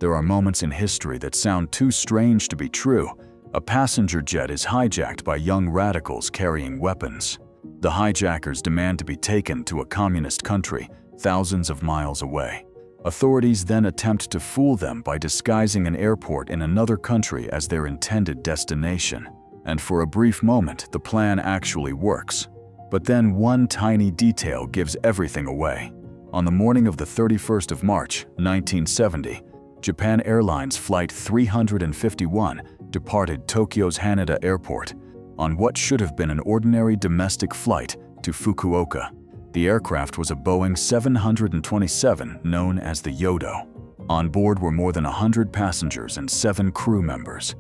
There are moments in history that sound too strange to be true. A passenger jet is hijacked by young radicals carrying weapons. The hijackers demand to be taken to a communist country thousands of miles away. Authorities then attempt to fool them by disguising an airport in another country as their intended destination. And for a brief moment, the plan actually works. But then one tiny detail gives everything away. On the morning of the 31st of March, 1970, Japan Airlines Flight 351 departed Tokyo's Haneda Airport on what should have been an ordinary domestic flight to Fukuoka. The aircraft was a Boeing 727 known as the Yodo. On board were more than 100 passengers and 7 crew members.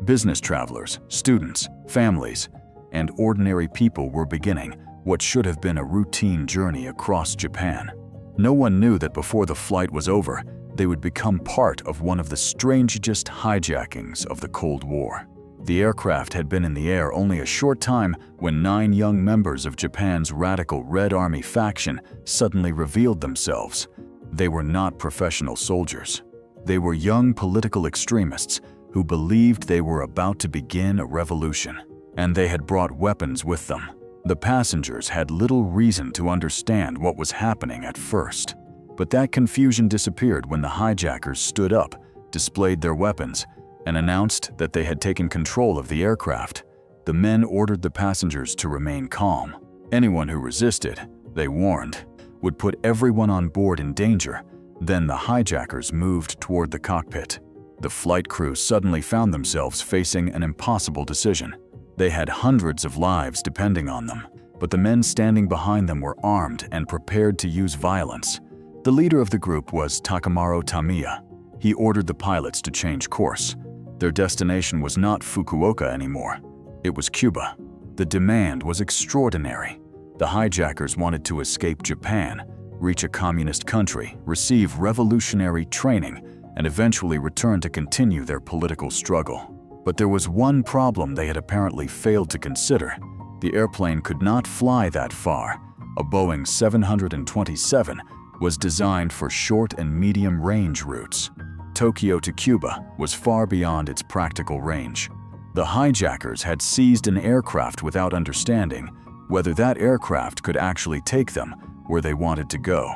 Business travelers, students, families, and ordinary people were beginning what should have been a routine journey across Japan. No one knew that before the flight was over, they would become part of one of the strangest hijackings of the Cold War. The aircraft had been in the air only a short time when 9 young members of Japan's radical Red Army faction suddenly revealed themselves. They were not professional soldiers. They were young political extremists who believed they were about to begin a revolution, and they had brought weapons with them. The passengers had little reason to understand what was happening at first. But that confusion disappeared when the hijackers stood up, displayed their weapons, and announced that they had taken control of the aircraft. The men ordered the passengers to remain calm. Anyone who resisted, they warned, would put everyone on board in danger. Then the hijackers moved toward the cockpit. The flight crew suddenly found themselves facing an impossible decision. They had hundreds of lives depending on them, but the men standing behind them were armed and prepared to use violence. The leader of the group was Takamaru Tamiya. He ordered the pilots to change course. Their destination was not Fukuoka anymore. It was Cuba. The demand was extraordinary. The hijackers wanted to escape Japan, reach a communist country, receive revolutionary training, and eventually return to continue their political struggle. But there was one problem they had apparently failed to consider. The airplane could not fly that far. A Boeing 727 was designed for short and medium-range routes. Tokyo to Cuba was far beyond its practical range. The hijackers had seized an aircraft without understanding whether that aircraft could actually take them where they wanted to go.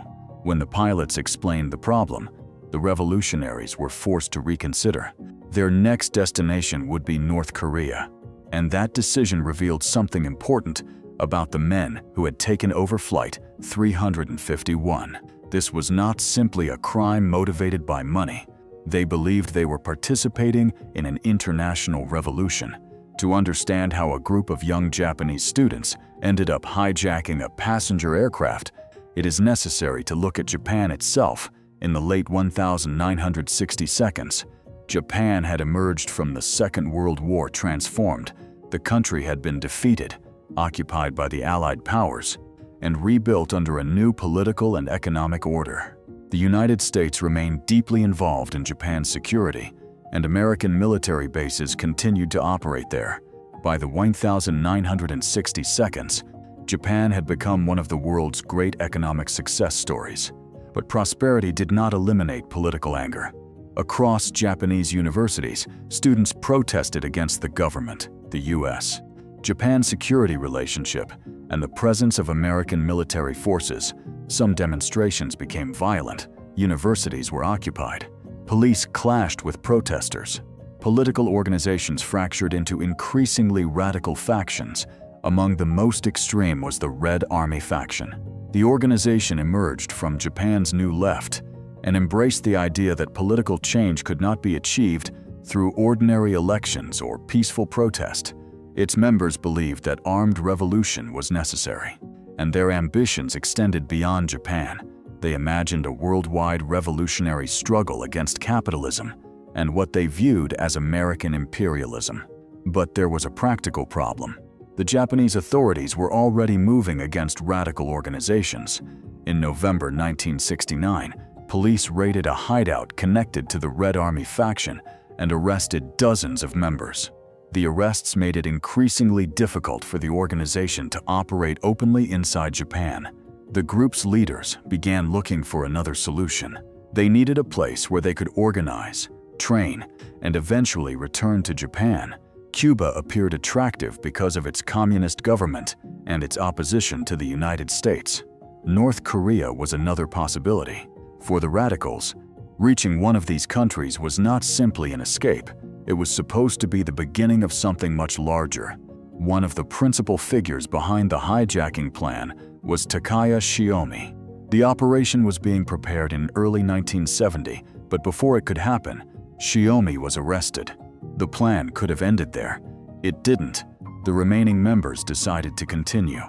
When the pilots explained the problem, the revolutionaries were forced to reconsider. Their next destination would be North Korea, and that decision revealed something important about the men who had taken over Flight 351. This was not simply a crime motivated by money. They believed they were participating in an international revolution. To understand how a group of young Japanese students ended up hijacking a passenger aircraft, it is necessary to look at Japan itself. In the late 1960s, Japan had emerged from the Second World War transformed. The country had been defeated, occupied by the Allied powers, and rebuilt under a new political and economic order. The United States remained deeply involved in Japan's security, and American military bases continued to operate there. By the 1962, Japan had become one of the world's great economic success stories. But prosperity did not eliminate political anger. Across Japanese universities, students protested against the government, the U.S., Japan's security relationship, and the presence of American military forces. Some demonstrations became violent. Universities were occupied. Police clashed with protesters. Political organizations fractured into increasingly radical factions. Among the most extreme was the Red Army faction. The organization emerged from Japan's New Left and embraced the idea that political change could not be achieved through ordinary elections or peaceful protest. Its members believed that armed revolution was necessary, and their ambitions extended beyond Japan. They imagined a worldwide revolutionary struggle against capitalism and what they viewed as American imperialism. But there was a practical problem. The Japanese authorities were already moving against radical organizations. In November 1969, police raided a hideout connected to the Red Army faction and arrested dozens of members. The arrests made it increasingly difficult for the organization to operate openly inside Japan. The group's leaders began looking for another solution. They needed a place where they could organize, train, and eventually return to Japan. Cuba appeared attractive because of its communist government and its opposition to the United States. North Korea was another possibility. For the radicals, reaching one of these countries was not simply an escape. It was supposed to be the beginning of something much larger. One of the principal figures behind the hijacking plan was Takaya Shiomi. The operation was being prepared in early 1970, but before it could happen, Shiomi was arrested. The plan could have ended there. It didn't. The remaining members decided to continue.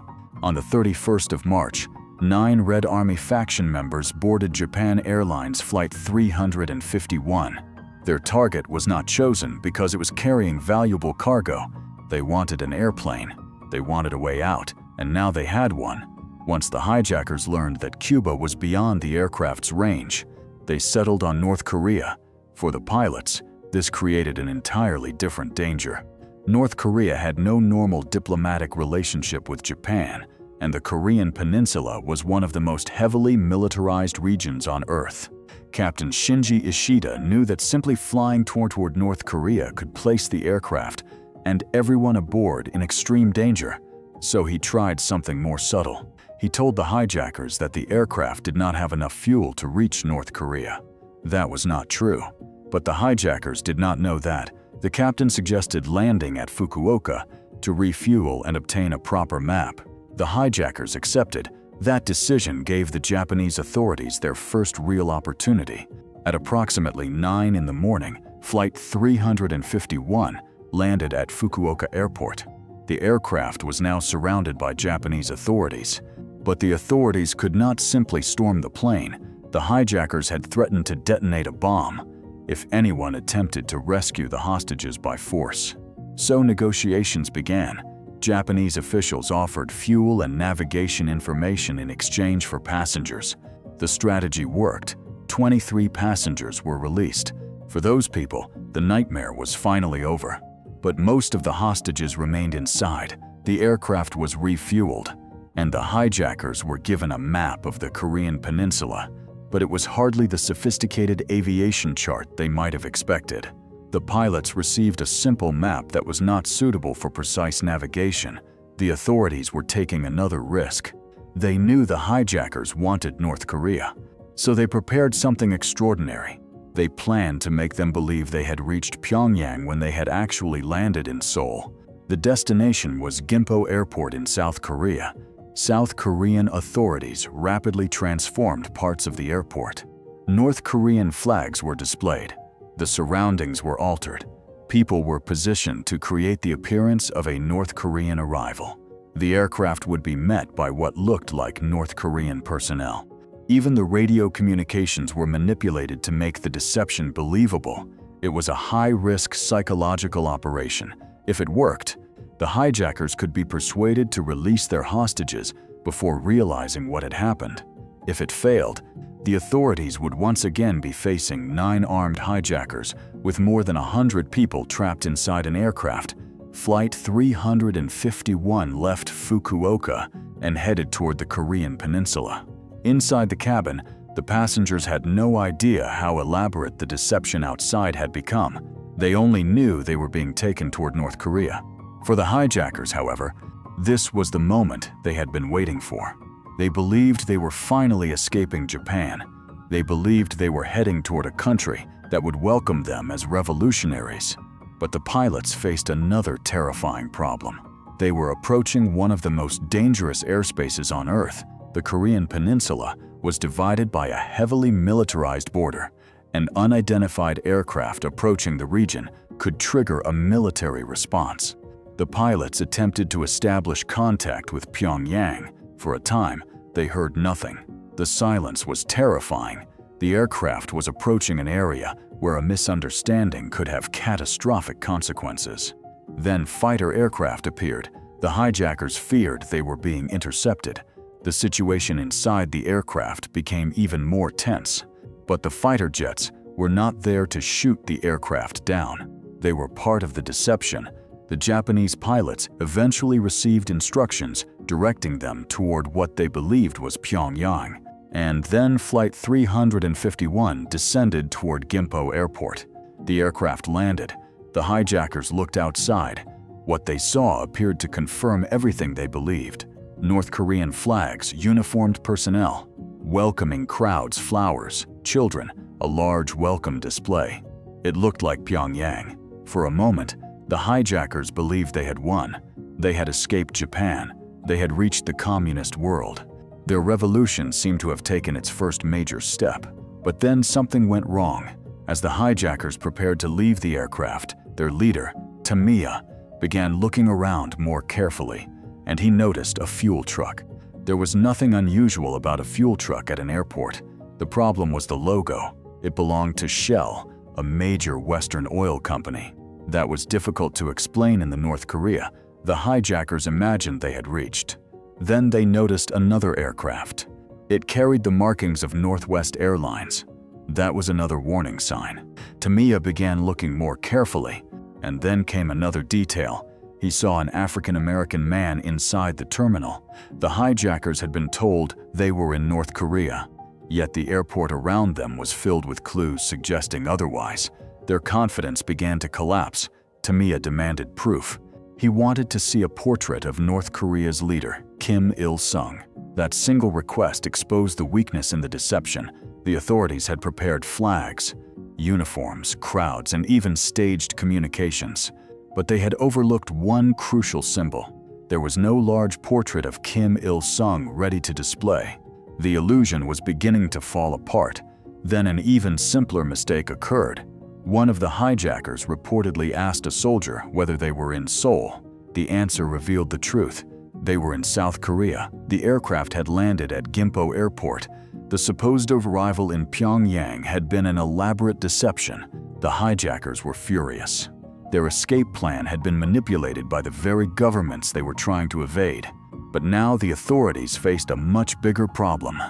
On the 31st of March, 9 Red Army faction members boarded Japan Airlines Flight 351. Their target was not chosen because it was carrying valuable cargo. They wanted an airplane. They wanted a way out, and now they had one. Once the hijackers learned that Cuba was beyond the aircraft's range, they settled on North Korea. For the pilots, this created an entirely different danger. North Korea had no normal diplomatic relationship with Japan, and the Korean peninsula was one of the most heavily militarized regions on Earth. Captain Shinji Ishida knew that simply flying toward North Korea could place the aircraft and everyone aboard in extreme danger, so he tried something more subtle. He told the hijackers that the aircraft did not have enough fuel to reach North Korea. That was not true, but the hijackers did not know that. The captain suggested landing at Fukuoka to refuel and obtain a proper map. The hijackers accepted. That decision gave the Japanese authorities their first real opportunity. At approximately 9 in the morning, Flight 351 landed at Fukuoka Airport. The aircraft was now surrounded by Japanese authorities. But the authorities could not simply storm the plane. The hijackers had threatened to detonate a bomb if anyone attempted to rescue the hostages by force. So negotiations began. Japanese officials offered fuel and navigation information in exchange for passengers. The strategy worked. 23 passengers were released. For those people, the nightmare was finally over. But most of the hostages remained inside. The aircraft was refueled, and the hijackers were given a map of the Korean peninsula. But it was hardly the sophisticated aviation chart they might have expected. The pilots received a simple map that was not suitable for precise navigation. The authorities were taking another risk. They knew the hijackers wanted North Korea, so they prepared something extraordinary. They planned to make them believe they had reached Pyongyang when they had actually landed in Seoul. The destination was Gimpo Airport in South Korea. South Korean authorities rapidly transformed parts of the airport. North Korean flags were displayed. The surroundings were altered. People were positioned to create the appearance of a North Korean arrival. The aircraft would be met by what looked like North Korean personnel. Even the radio communications were manipulated to make the deception believable. It was a high-risk psychological operation. If it worked, the hijackers could be persuaded to release their hostages before realizing what had happened. If it failed, the authorities would once again be facing 9 armed hijackers with more than 100 people trapped inside an aircraft. Flight 351 left Fukuoka and headed toward the Korean peninsula. Inside the cabin, the passengers had no idea how elaborate the deception outside had become. They only knew they were being taken toward North Korea. For the hijackers, however, this was the moment they had been waiting for. They believed they were finally escaping Japan. They believed they were heading toward a country that would welcome them as revolutionaries. But the pilots faced another terrifying problem. They were approaching one of the most dangerous airspaces on Earth. The Korean peninsula was divided by a heavily militarized border. An unidentified aircraft approaching the region could trigger a military response. The pilots attempted to establish contact with Pyongyang. For a time, they heard nothing. The silence was terrifying. The aircraft was approaching an area where a misunderstanding could have catastrophic consequences. Then fighter aircraft appeared. The hijackers feared they were being intercepted. The situation inside the aircraft became even more tense. But the fighter jets were not there to shoot the aircraft down. They were part of the deception. The Japanese pilots eventually received instructions directing them toward what they believed was Pyongyang. And then Flight 351 descended toward Gimpo Airport. The aircraft landed. The hijackers looked outside. What they saw appeared to confirm everything they believed. North Korean flags, uniformed personnel, welcoming crowds, flowers, children, a large welcome display. It looked like Pyongyang. For a moment, the hijackers believed they had won. They had escaped Japan. They had reached the communist world. Their revolution seemed to have taken its first major step. But then something went wrong. As the hijackers prepared to leave the aircraft, their leader, Tamiya, began looking around more carefully, and he noticed a fuel truck. There was nothing unusual about a fuel truck at an airport. The problem was the logo. It belonged to Shell, a major Western oil company. That was difficult to explain in the North Korea. The hijackers imagined they had reached. Then they noticed another aircraft. It carried the markings of Northwest Airlines. That was another warning sign. Tamiya began looking more carefully, and then came another detail. He saw an African-American man inside the terminal. The hijackers had been told they were in North Korea, yet the airport around them was filled with clues suggesting otherwise. Their confidence began to collapse. Tamiya demanded proof. He wanted to see a portrait of North Korea's leader, Kim Il-sung. That single request exposed the weakness in the deception. The authorities had prepared flags, uniforms, crowds, and even staged communications. But they had overlooked one crucial symbol. There was no large portrait of Kim Il-sung ready to display. The illusion was beginning to fall apart. Then an even simpler mistake occurred. One of the hijackers reportedly asked a soldier whether they were in Seoul. The answer revealed the truth. They were in South Korea. The aircraft had landed at Gimpo Airport. The supposed arrival in Pyongyang had been an elaborate deception. The hijackers were furious. Their escape plan had been manipulated by the very governments they were trying to evade. But now the authorities faced a much bigger problem.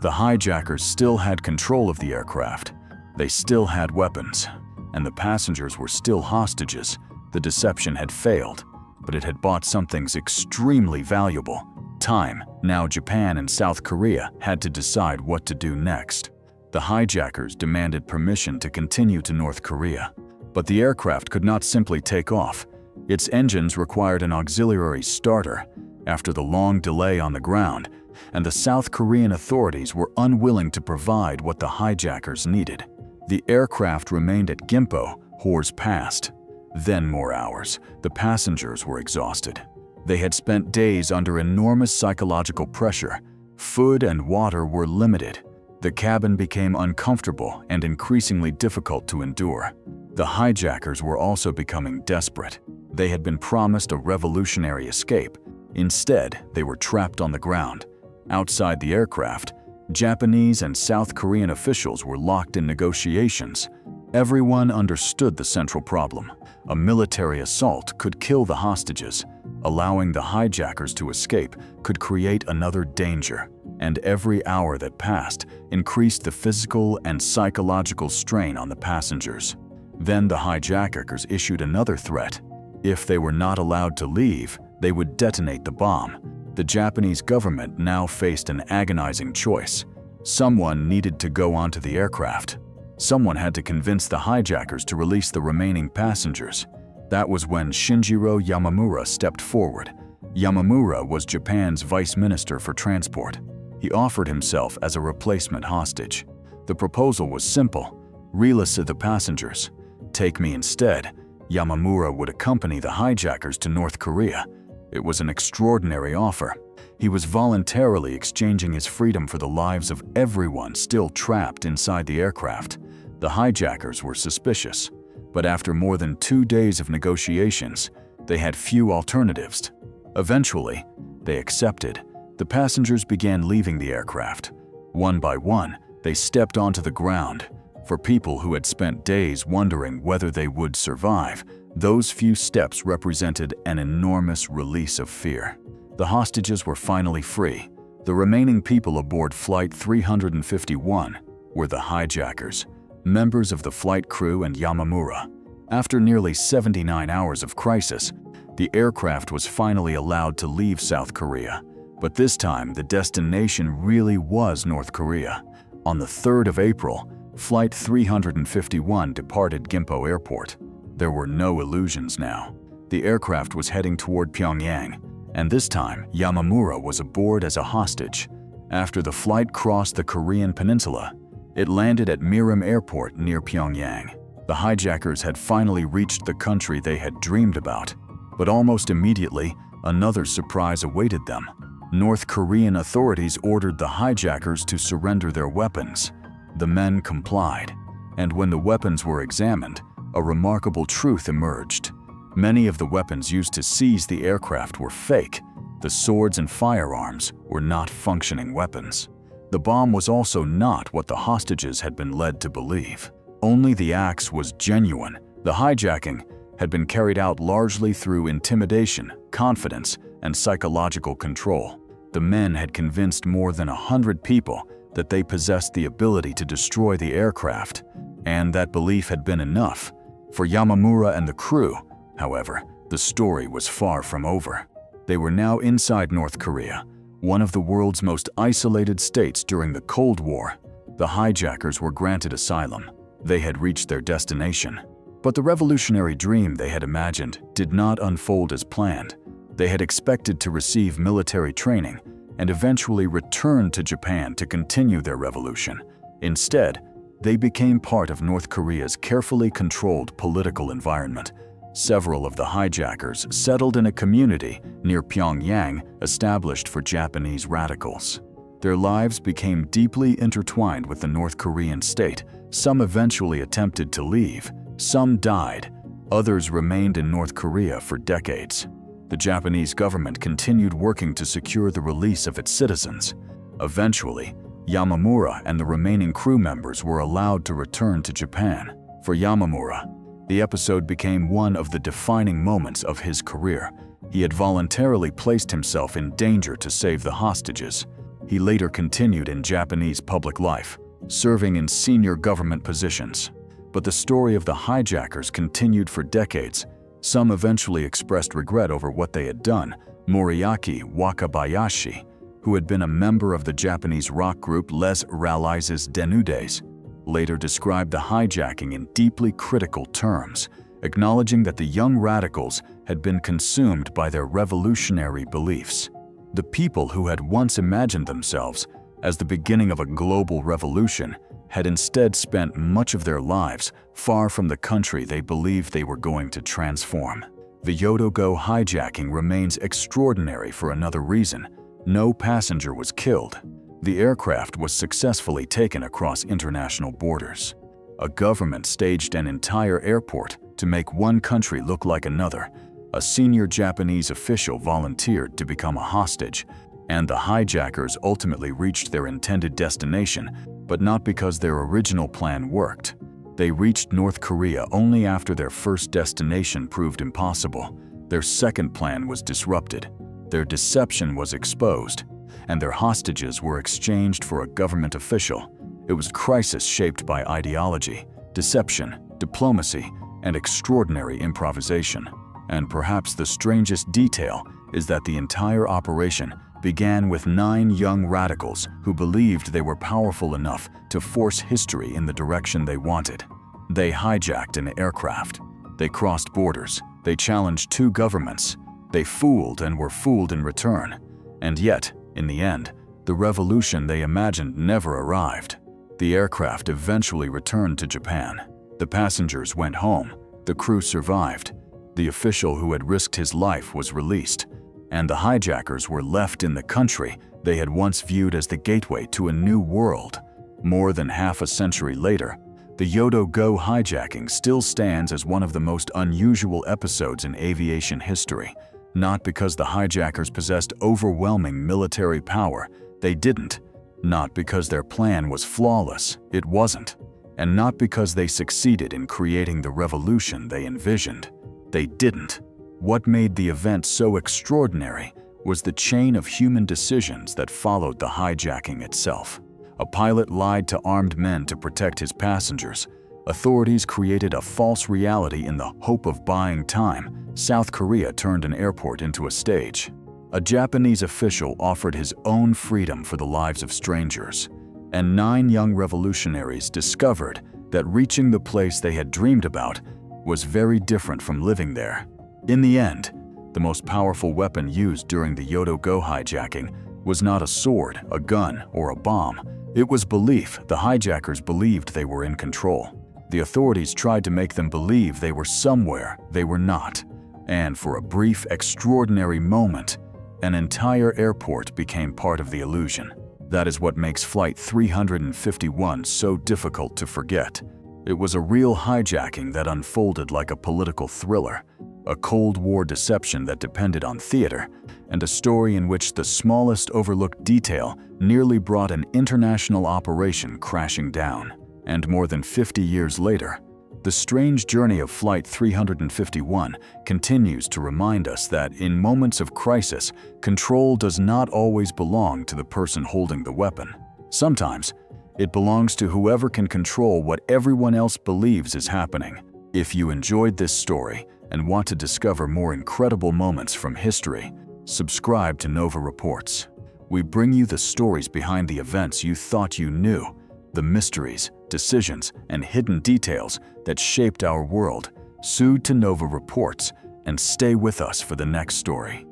The hijackers still had control of the aircraft. They still had weapons, and the passengers were still hostages. The deception had failed, but it had bought some things extremely valuable: time. Now Japan and South Korea had to decide what to do next. The hijackers demanded permission to continue to North Korea, but the aircraft could not simply take off. Its engines required an auxiliary starter. After the long delay on the ground, and the South Korean authorities were unwilling to provide what the hijackers needed. The aircraft remained at Gimpo. Hours passed. Then more hours. The passengers were exhausted. They had spent days under enormous psychological pressure. Food and water were limited. The cabin became uncomfortable and increasingly difficult to endure. The hijackers were also becoming desperate. They had been promised a revolutionary escape. Instead, they were trapped on the ground. Outside the aircraft, Japanese and South Korean officials were locked in negotiations. Everyone understood the central problem. A military assault could kill the hostages. Allowing the hijackers to escape could create another danger. And every hour that passed increased the physical and psychological strain on the passengers. Then the hijackers issued another threat. If they were not allowed to leave, they would detonate the bomb. The Japanese government now faced an agonizing choice. Someone needed to go onto the aircraft. Someone had to convince the hijackers to release the remaining passengers. That was when Shinjiro Yamamura stepped forward. Yamamura was Japan's vice minister for transport. He offered himself as a replacement hostage. The proposal was simple: release the passengers. Take me instead. Yamamura would accompany the hijackers to North Korea. It was an extraordinary offer. He was voluntarily exchanging his freedom for the lives of everyone still trapped inside the aircraft. The hijackers were suspicious, but after more than 2 days of negotiations, they had few alternatives. Eventually, they accepted. The passengers began leaving the aircraft. One by one, they stepped onto the ground. For people who had spent days wondering whether they would survive, those few steps represented an enormous release of fear. The hostages were finally free. The remaining people aboard Flight 351 were the hijackers, members of the flight crew and Yamamura. After nearly 79 hours of crisis, the aircraft was finally allowed to leave South Korea. But this time, the destination really was North Korea. On the 3rd of April, Flight 351 departed Gimpo Airport. There were no illusions now. The aircraft was heading toward Pyongyang, and this time, Yamamura was aboard as a hostage. After the flight crossed the Korean peninsula, it landed at Mirim Airport near Pyongyang. The hijackers had finally reached the country they had dreamed about. But almost immediately, another surprise awaited them. North Korean authorities ordered the hijackers to surrender their weapons. The men complied, and when the weapons were examined, a remarkable truth emerged. Many of the weapons used to seize the aircraft were fake. The swords and firearms were not functioning weapons. The bomb was also not what the hostages had been led to believe. Only the axe was genuine. The hijacking had been carried out largely through intimidation, confidence, and psychological control. The men had convinced more than 100 people that they possessed the ability to destroy the aircraft, and that belief had been enough. For Yamamura and the crew, however, the story was far from over. They were now inside North Korea, one of the world's most isolated states during the Cold War. The hijackers were granted asylum. They had reached their destination. But the revolutionary dream they had imagined did not unfold as planned. They had expected to receive military training and eventually return to Japan to continue their revolution. Instead, they became part of North Korea's carefully controlled political environment. Several of the hijackers settled in a community near Pyongyang established for Japanese radicals. Their lives became deeply intertwined with the North Korean state. Some eventually attempted to leave. Some died. Others remained in North Korea for decades. The Japanese government continued working to secure the release of its citizens. Eventually, Yamamura and the remaining crew members were allowed to return to Japan. For Yamamura, the episode became one of the defining moments of his career. He had voluntarily placed himself in danger to save the hostages. He later continued in Japanese public life, serving in senior government positions. But the story of the hijackers continued for decades. Some eventually expressed regret over what they had done. Moriaki Wakabayashi, who had been a member of the Japanese rock group Les Rallies Denudes, later described the hijacking in deeply critical terms, acknowledging that the young radicals had been consumed by their revolutionary beliefs. The people who had once imagined themselves as the beginning of a global revolution had instead spent much of their lives far from the country they believed they were going to transform. The Yodo-go hijacking remains extraordinary for another reason. No passenger was killed. The aircraft was successfully taken across international borders. A government staged an entire airport to make one country look like another. A senior Japanese official volunteered to become a hostage, and the hijackers ultimately reached their intended destination, but not because their original plan worked. They reached North Korea only after their first destination proved impossible. Their second plan was disrupted. Their deception was exposed, and their hostages were exchanged for a government official. It was a crisis shaped by ideology, deception, diplomacy, and extraordinary improvisation. And perhaps the strangest detail is that the entire operation began with 9 young radicals who believed they were powerful enough to force history in the direction they wanted. They hijacked an aircraft. They crossed borders. They challenged 2 governments. They fooled and were fooled in return. And yet, in the end, the revolution they imagined never arrived. The aircraft eventually returned to Japan. The passengers went home. The crew survived. The official who had risked his life was released, and the hijackers were left in the country they had once viewed as the gateway to a new world. More than half a century later, the Yodo-go hijacking still stands as one of the most unusual episodes in aviation history. Not because the hijackers possessed overwhelming military power, they didn't. Not because their plan was flawless, it wasn't. And not because they succeeded in creating the revolution they envisioned, they didn't. What made the event so extraordinary was the chain of human decisions that followed the hijacking itself. A pilot lied to armed men to protect his passengers. Authorities created a false reality in the hope of buying time. South Korea turned an airport into a stage. A Japanese official offered his own freedom for the lives of strangers, and 9 young revolutionaries discovered that reaching the place they had dreamed about was very different from living there. In the end, the most powerful weapon used during the Yodo-Go hijacking was not a sword, a gun, or a bomb. It was belief. The hijackers believed they were in control. The authorities tried to make them believe they were somewhere they were not. And for a brief, extraordinary moment, an entire airport became part of the illusion. That is what makes Flight 351 so difficult to forget. It was a real hijacking that unfolded like a political thriller, a Cold War deception that depended on theater, and a story in which the smallest overlooked detail nearly brought an international operation crashing down. And more than 50 years later, the strange journey of Flight 351 continues to remind us that in moments of crisis, control does not always belong to the person holding the weapon. Sometimes, it belongs to whoever can control what everyone else believes is happening. If you enjoyed this story and want to discover more incredible moments from history, subscribe to Nova Reports. We bring you the stories behind the events you thought you knew, the mysteries, decisions, and hidden details that shaped our world. Subscribe to Nova Reports and stay with us for the next story.